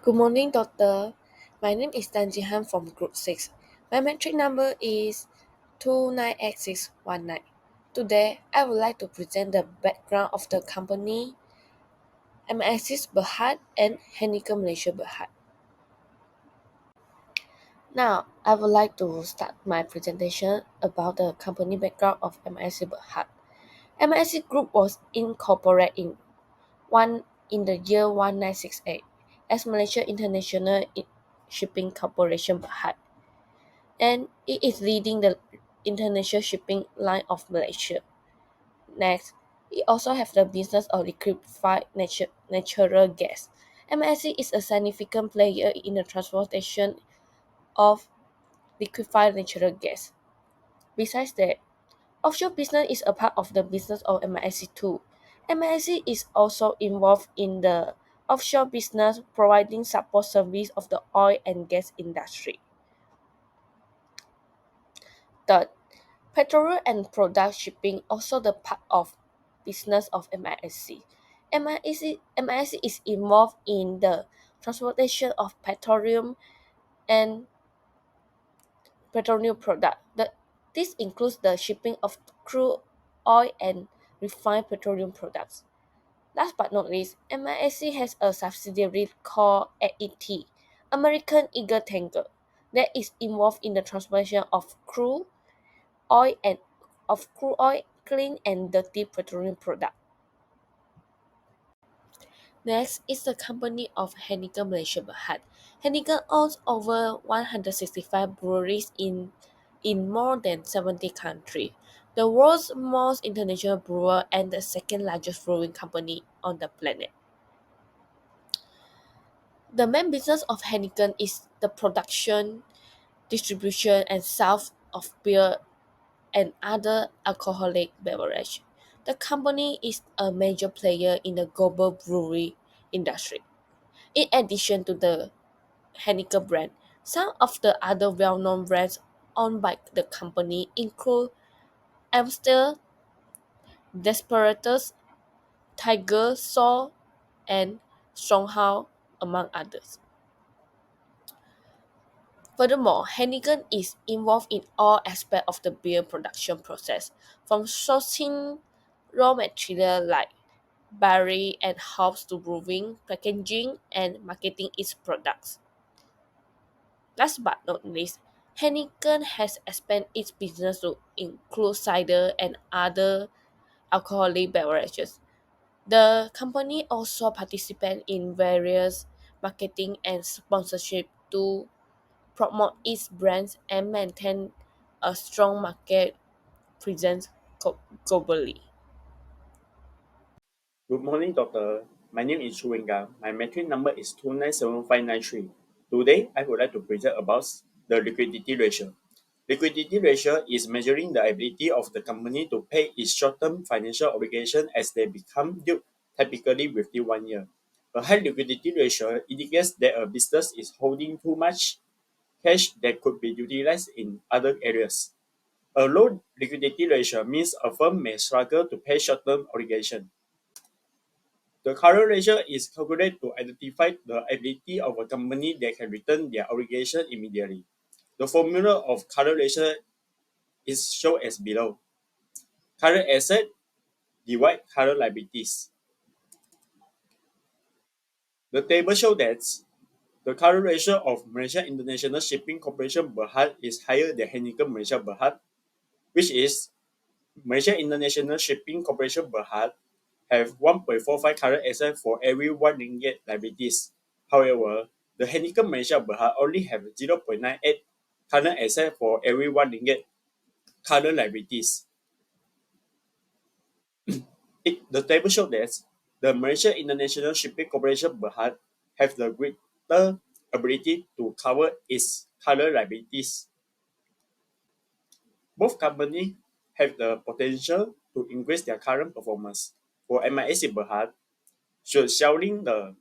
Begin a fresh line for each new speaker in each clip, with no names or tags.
Good morning, doctor. My name is Tan Jihan from Group 6. My metric number is 298619. Today, I would like to present the background of the company Analisis Berhad and Heineken Malaysia Berhad. Now, I would like to start my presentation about the company background of Analisis Berhad. Analisis Group was incorporated in the year 1968 as Malaysia International Shipping Corporation Berhad, and it is leading the international shipping line of Malaysia. Next, it also has the business of liquefied natural gas. MSC is a significant player in the transportation of liquefied natural gas. Besides that, offshore business is a part of the business of MSC too. MSC is also involved in the offshore business providing support service of the oil and gas industry. Third, petroleum and product shipping also the part of business of MISC. MISC is involved in the transportation of petroleum and petroleum product. This includes the shipping of crude oil and refined petroleum products. Last but not least, MISC has a subsidiary called AET, American Eagle Tanker, that is involved in the transportation of oil and crude oil, clean and dirty petroleum product. Next is the company of Heineken Malaysia Berhad. Heineken owns over 165 breweries in more than 70 countries. The world's most international brewer and the second largest brewing company on the planet. The main business of Heineken is the production, distribution, and sale of beer and other alcoholic beverage. The company is a major player in the global brewery industry. In addition to the Heineken brand, some of the other well-known brands owned by the company include Amstel, Desperados, Tiger, Sol, and Stronghow, among others. Furthermore, Heineken is involved in all aspects of the beer production process, from sourcing raw material like barley and hops to brewing, packaging, and marketing its products. Last but not least, Heineken has expanded its business to include cider and other alcoholic beverages. The company also participates in various marketing and sponsorship to promote its brands and maintain a strong market presence globally.
Good morning, doctor. My name is Chuwenga. My metric number is 297593. Today, I would like to present about the liquidity ratio. Liquidity ratio is measuring the ability of the company to pay its short-term financial obligation as they become due, typically within 1 year. A high liquidity ratio indicates that a business is holding too much cash that could be utilized in other areas. A low liquidity ratio means a firm may struggle to pay short-term obligation. The current ratio is calculated to identify the ability of a company that can return their obligation immediately. The formula of current ratio is shown as below. Current asset divide current liabilities. The table shows that the current ratio of Malaysia International Shipping Corporation Berhad is higher than Heineken Malaysia Berhad, which is Malaysia International Shipping Corporation Berhad have 1.45 current asset for every 1 ringgit liabilities. However, the Heineken Malaysia Berhad only have 0.98 current asset for every 1 ringgit current liabilities. The table shows that the Malaysia International Shipping Corporation Berhad have the greater ability to cover its current liabilities. Both companies have the potential to increase their current performance. For MISC Berhad, should selling the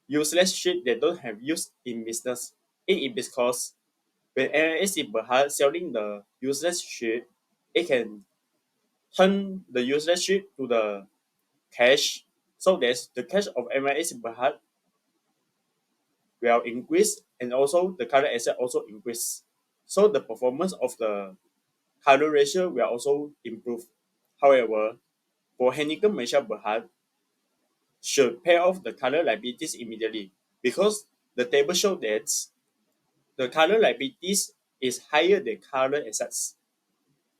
useless ship they don't have use in business. It is because when MISC Berhad selling the useless ship, it can turn the useless ship to the cash, so that the cash of MISC Berhad will increase and also the current asset also increase. So the performance of the current ratio will also improve. However, for Heineken Malaysia Berhad should pay off the current liabilities immediately because the table shows that the current liabilities is higher than current assets.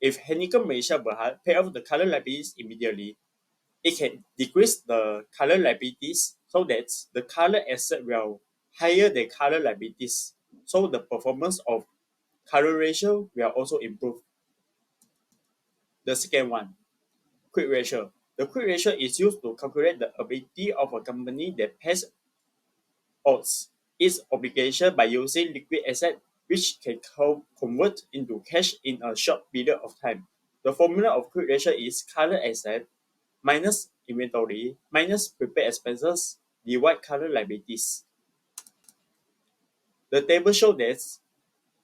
If Heineken Malaysia Berhad pay off the current liabilities immediately, it can decrease the current liabilities so that the current asset will higher than current liabilities. So the performance of current ratio will also improve. The second one, quick ratio. The quick ratio is used to calculate the ability of a company that pays odds its obligation by using liquid asset which can convert into cash in a short period of time. The formula of quick ratio is current asset minus inventory minus prepaid expenses divide current liabilities. The table shows that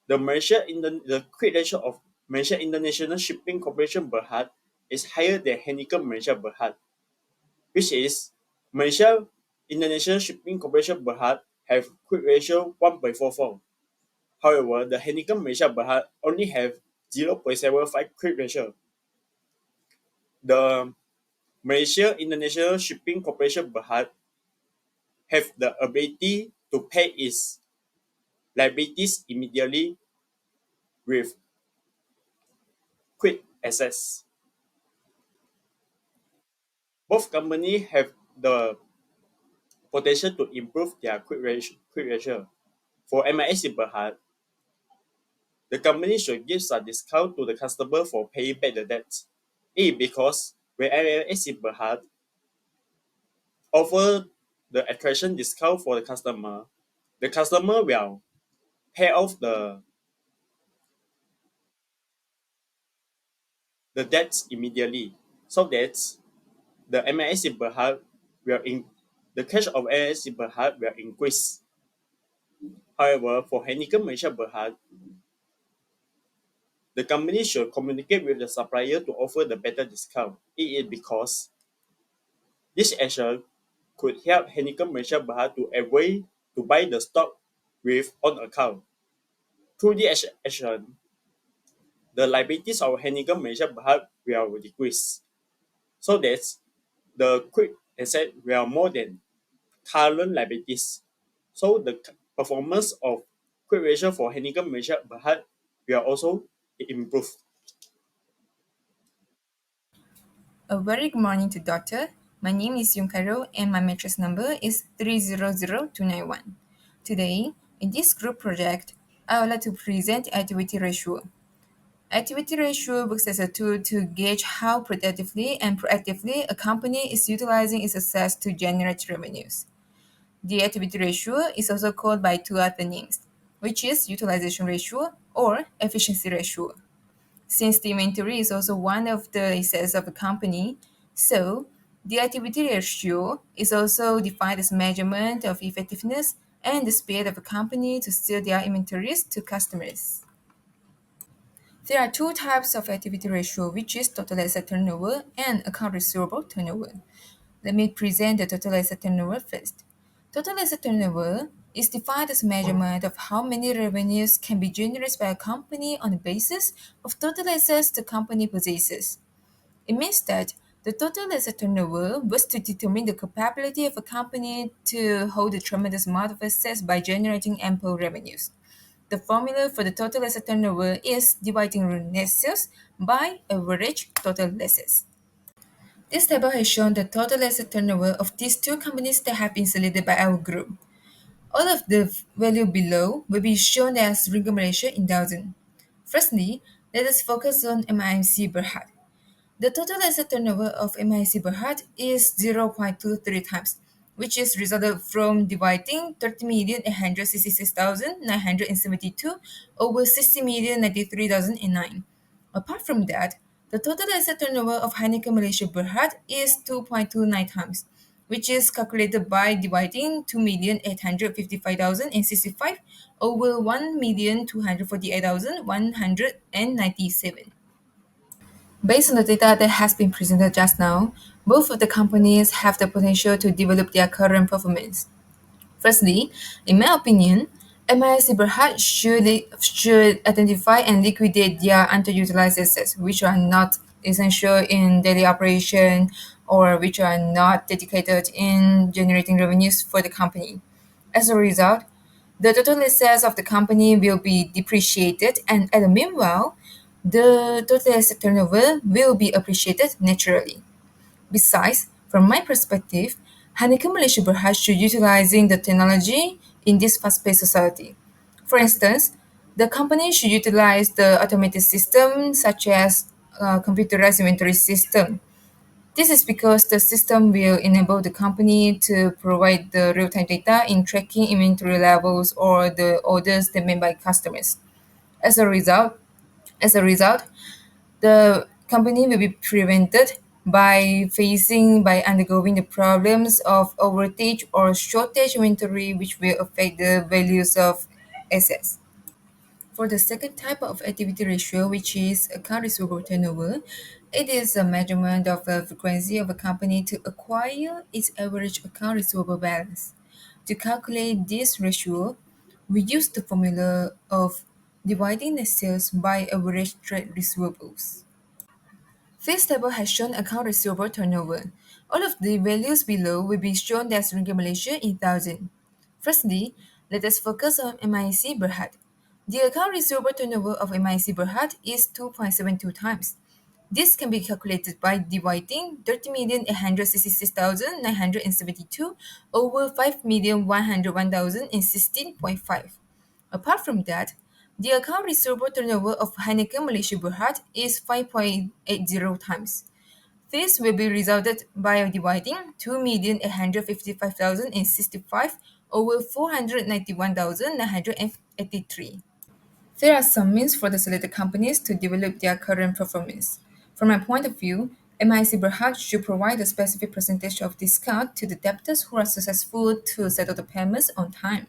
the quick ratio of Malaysia International Shipping Corporation Berhad is higher than Heineken Malaysia Berhad, which is Malaysia International Shipping Corporation Berhad have quick ratio 1.44. However, the Heineken Malaysia Berhad only have 0.75 quick ratio. The Malaysia International Shipping Corporation Berhad have the ability to pay its liabilities immediately with quick access. Both companies have the potential to improve their quick ratio. For MISC Berhad, the company should give some discount to the customer for paying back the debt. Because when MISC Berhad offer the attraction discount for the customer will pay off the debts immediately so that the MISC Berhad will in the cash of MISC Berhad will increase. However, for Heineken Malaysia Berhad, the company should communicate with the supplier to offer the better discount. It is because this action could help Heineken Malaysia Berhad to avoid to buy the stock with on account. Through this action, the liabilities of Heineken Malaysia Berhad will decrease. So that the quick asset will more than current liabilities. So the performance of quick ratio for Heineken Malaysia Berhad will also improve.
A very good morning to doctor. My name is Yung Karo and my matrix number is 300291. Today, in this group project, I would like to present activity ratio. Activity ratio works as a tool to gauge how productively and proactively a company is utilizing its assets to generate revenues. The activity ratio is also called by two other names, which is utilization ratio or efficiency ratio. Since the inventory is also one of the assets of a company, so the activity ratio is also defined as measurement of effectiveness and the speed of a company to sell their inventories to customers. There are two types of activity ratio, which is total asset turnover and account receivable turnover. Let me present the total asset turnover first. Total asset turnover is defined as measurement of how many revenues can be generated by a company on the basis of total assets the company possesses. It means that the total asset turnover was to determine the capability of a company to hold a tremendous amount of assets by generating ample revenues. The formula for the total asset turnover is dividing net sales by average total assets. This table has shown the total asset turnover of these two companies that have been selected by our group. All of the value below will be shown as ringgit Malaysia in thousand. Firstly, let us focus on MIMC Berhad. The total asset turnover of MIC Berhad is 0.23 times, which is resulted from dividing 30,866,972 over 60,093,009. Apart from that, the total asset turnover of Heineken Malaysia Berhad is 2.29 times, which is calculated by dividing 2,855,065 over 1,248,197. Based on the data that has been presented just now, both of the companies have the potential to develop their current performance. Firstly, in my opinion, MISC Berhad should identify and liquidate their underutilized assets, which are not essential in daily operation or which are not dedicated in generating revenues for the company. As a result, the total assets of the company will be depreciated, and at the meanwhile, the total asset turnover will be appreciated naturally. Besides, from my perspective, Honeycomb Malaysia Berhad should utilizing the technology in this fast-paced society. For instance, the company should utilize the automated system such as computerized inventory system. This is because the system will enable the company to provide the real-time data in tracking inventory levels or the orders that made by customers. As a result, as a result, the company will be prevented by undergoing the problems of overage or shortage inventory, which will affect the values of assets. For the second type of activity ratio, which is account receivable turnover, it is a measurement of the frequency of a company to acquire its average account receivable balance. To calculate this ratio, we use the formula of dividing the sales by average trade receivables. This table has shown account receivable turnover. All of the values below will be shown as Ringgit Malaysia in thousand. Firstly, let us focus on MIC Berhad. The account receivable turnover of MIC Berhad is 2.72 times. This can be calculated by dividing 30,866,972 over 5,101,016.5. Apart from that, the account receivable turnover of Heineken Malaysia Berhad is 5.80 times. This will be resulted by dividing 2,855,065 over 491,983. There are some means for the selected companies to develop their current performance. From my point of view, MIC Berhad should provide a specific percentage of discount to the debtors who are successful to settle the payments on time.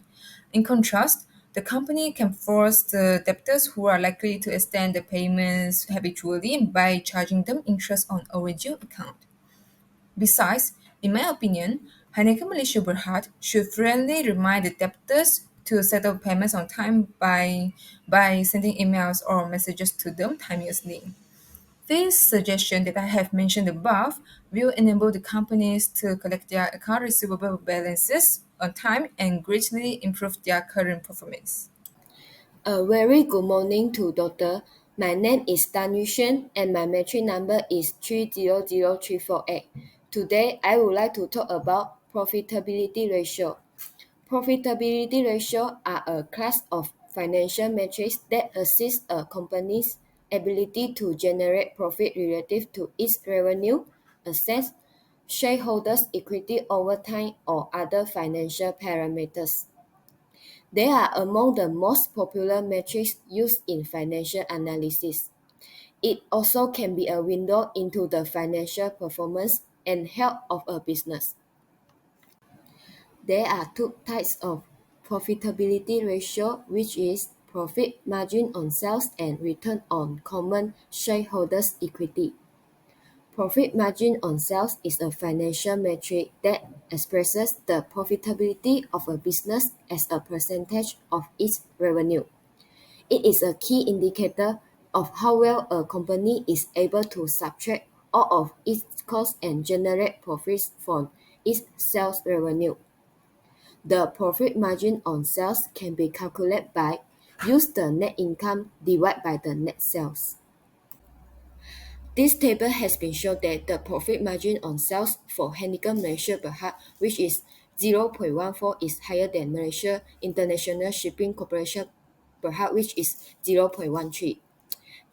In contrast, the company can force the debtors who are likely to extend the payments habitually by charging them interest on overdue account. Besides, in my opinion, Heineken Malaysia Berhad should frequently remind the debtors to settle payments on time by sending emails or messages to them timeously. This suggestion that I have mentioned above will enable the companies to collect their account receivable balances on time and greatly improve their current performance.
A very good morning to doctor. My name is Tan Yushen and my metric number is 300348. Today, I would like to talk about profitability ratio. Profitability ratio are a class of financial metrics that assist a company's ability to generate profit relative to its revenue, assets, shareholders' equity over time, or other financial parameters. They are among the most popular metrics used in financial analysis. It also can be a window into the financial performance and health of a business. There are two types of profitability ratio, which is profit margin on sales and return on common shareholders' equity. Profit margin on sales is a financial metric that expresses the profitability of a business as a percentage of its revenue. It is a key indicator of how well a company is able to subtract all of its costs and generate profits from its sales revenue. The profit margin on sales can be calculated by use the net income divided by the net sales. This table has been shown that the profit margin on sales for Heineken Malaysia Berhad, which is 0.14, is higher than Malaysia International Shipping Corporation Berhad, which is 0.13.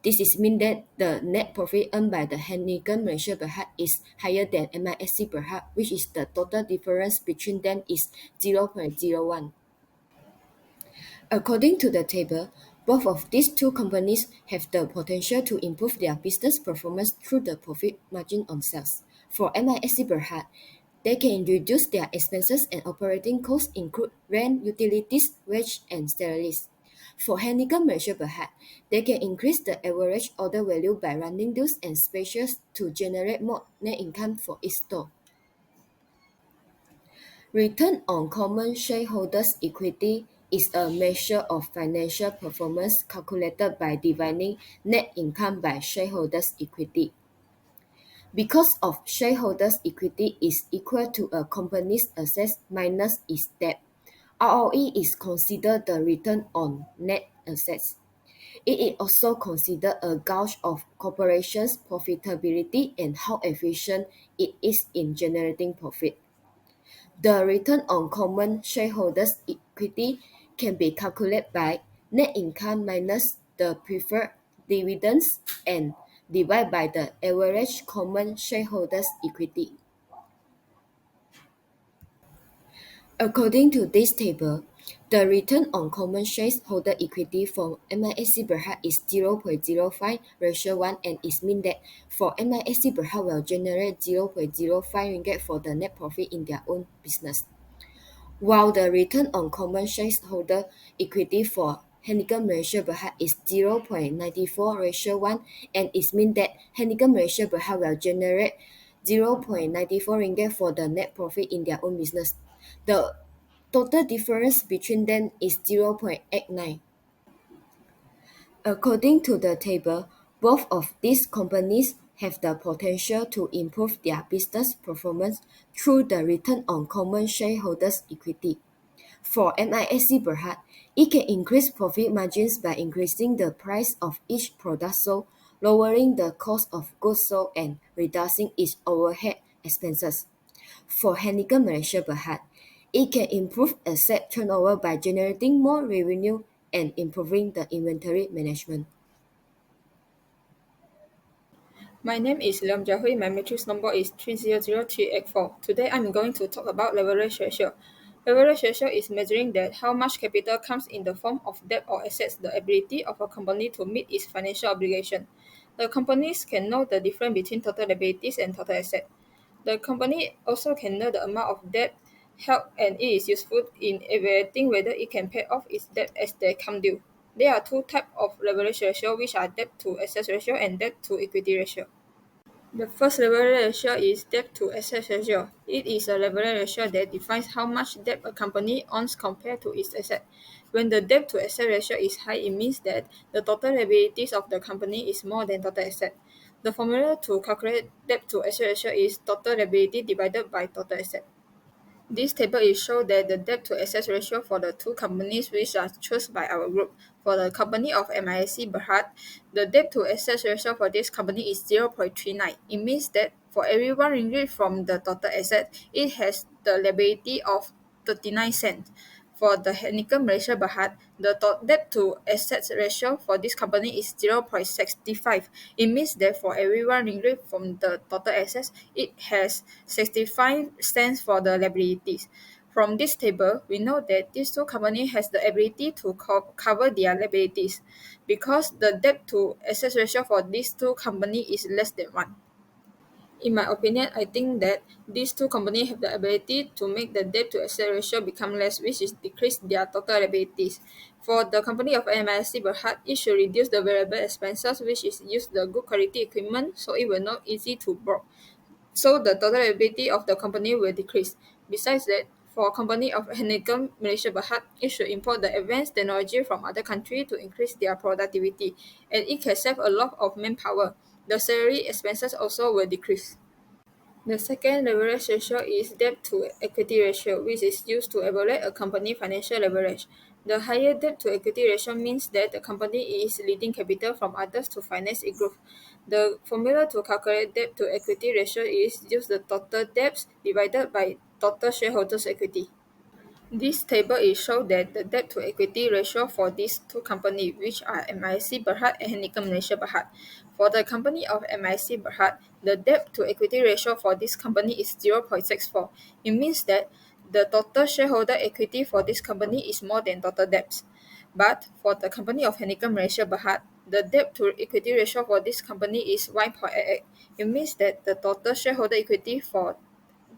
This is mean that the net profit earned by the Heineken Malaysia Berhad is higher than MISC Berhad, which is the total difference between them is 0.01. According to the table, both of these two companies have the potential to improve their business performance through the profit margin on sales. For MISC Berhad, they can reduce their expenses and operating costs include rent, utilities, wage, and salaries. For Heineken Malaysia Berhad, they can increase the average order value by running deals and specials to generate more net income for each store. Return on common shareholders' equity is a measure of financial performance calculated by dividing net income by shareholders' equity. Because of shareholders' equity is equal to a company's assets minus its debt, ROE is considered the return on net assets. It is also considered a gauge of corporation's profitability and how efficient it is in generating profit. The return on common shareholders' equity can be calculated by net income minus the preferred dividends and divided by the average common shareholders' equity. According to this table, the return on common shareholder equity for MISC Berhad is 0.05 ratio 1 and it means that for MISC Berhad will generate 0.05 ringgit for the net profit in their own business. While the return on common shareholder equity for Heineken Malaysia Berhad is 0.94 ratio 1 and it means that Heineken Malaysia Berhad will generate 0.94 ringgit for the net profit in their own business. The total difference between them is 0.89. According to the table, both of these companies have the potential to improve their business performance through the return on common shareholders' equity. For MISC Berhad, it can increase profit margins by increasing the price of each product sold, lowering the cost of goods sold, and reducing its overhead expenses. For Heineken Malaysia Berhad, it can improve asset turnover by generating more revenue and improving the inventory management.
My name is Leong Jiahui. My matrix number is 300384. Today I'm going to talk about leverage ratio. Leverage ratio is measuring that how much capital comes in the form of debt or assets, the ability of a company to meet its financial obligation. The companies can know the difference between total liabilities and total assets. The company also can know the amount of debt held and it is useful in evaluating whether it can pay off its debt as they come due. There are two types of leverage ratio which are debt to assets ratio and debt to equity ratio. The first leverage ratio is debt to assets ratio. It is a leverage ratio that defines how much debt a company owns compared to its asset. When the debt to asset ratio is high, it means that the total liabilities of the company is more than total asset. The formula to calculate debt to asset ratio is total liability divided by total asset. This table is show that the debt to assets ratio for the two companies which are chosen by our group. For the company of MISC Berhad, the debt to assets ratio for this company is 0.39. It means that for every 1 ringgit from the total asset, it has the liability of 39 cents. For the Heineken Malaysia Berhad, the debt to assets ratio for this company is 0.65. It means that for every 1 ringgit from the total assets, it has 65 cents for the liabilities. From this table, we know that these two companies has the ability to cover their liabilities because the debt to assets ratio for these two companies is less than 1. In my opinion, I think that these two companies have the ability to make the debt to asset ratio become less, which is decrease their total liabilities. For the company of MISC Berhad, it should reduce the variable expenses, which is use the good quality equipment, so it will not easy to broke. So the total liability of the company will decrease. Besides that, for a company of Heineken Malaysia Berhad, it should import the advanced technology from other countries to increase their productivity, and it can save a lot of manpower. The salary expenses also will decrease. The second leverage ratio is debt to equity ratio, which is used to evaluate a company financial leverage. The higher debt to equity ratio means that the company is leading capital from others to finance its growth. The formula to calculate debt to equity ratio is use the total debts divided by total shareholders' equity. This table is show that the debt to equity ratio for these two companies, which are MIC Berhad and Heineken Malaysia Berhad. For the company of MIC Berhad, the debt to equity ratio for this company is 0.64. It means that the total shareholder equity for this company is more than total debts. But for the company of Heineken Malaysia Berhad, the debt to equity ratio for this company is 1.88. It means that the total shareholder equity for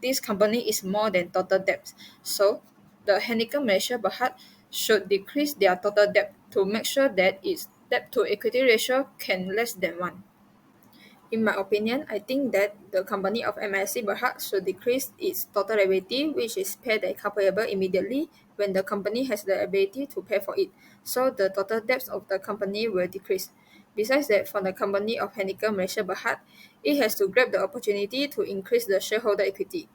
this company is more than total debt. So, the Heineken Malaysia Berhad should decrease their total debt to make sure that its debt to equity ratio can less than 1. In my opinion, I think that the company of MSC Berhad should decrease its total liability, which is paid and calculable immediately when the company has the ability to pay for it. So the total debts of the company will decrease. Besides that, for the company of Heineken Malaysia Berhad, it has to grab the opportunity to increase the shareholder equity.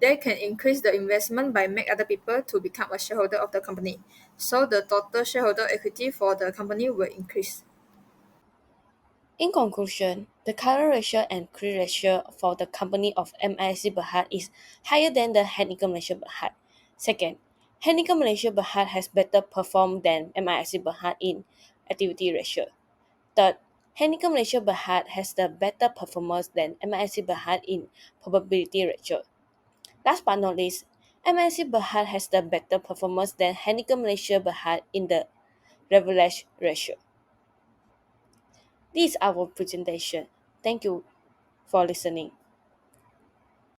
They can increase the investment by make other people to become a shareholder of the company. So the total shareholder equity for the company will increase.
In conclusion, the current ratio and CRI ratio for the company of MIC Berhad is higher than the Heineken Malaysia Berhad. Second, Heineken Malaysia Berhad has better performed than MIC Berhad in activity ratio. Third, Heineken Malaysia Berhad has the better performance than MIC Berhad in probability ratio. Last but not least, MIC Berhad has the better performance than Heineken Malaysia Berhad in the leverage ratio. This is our presentation. Thank you for listening.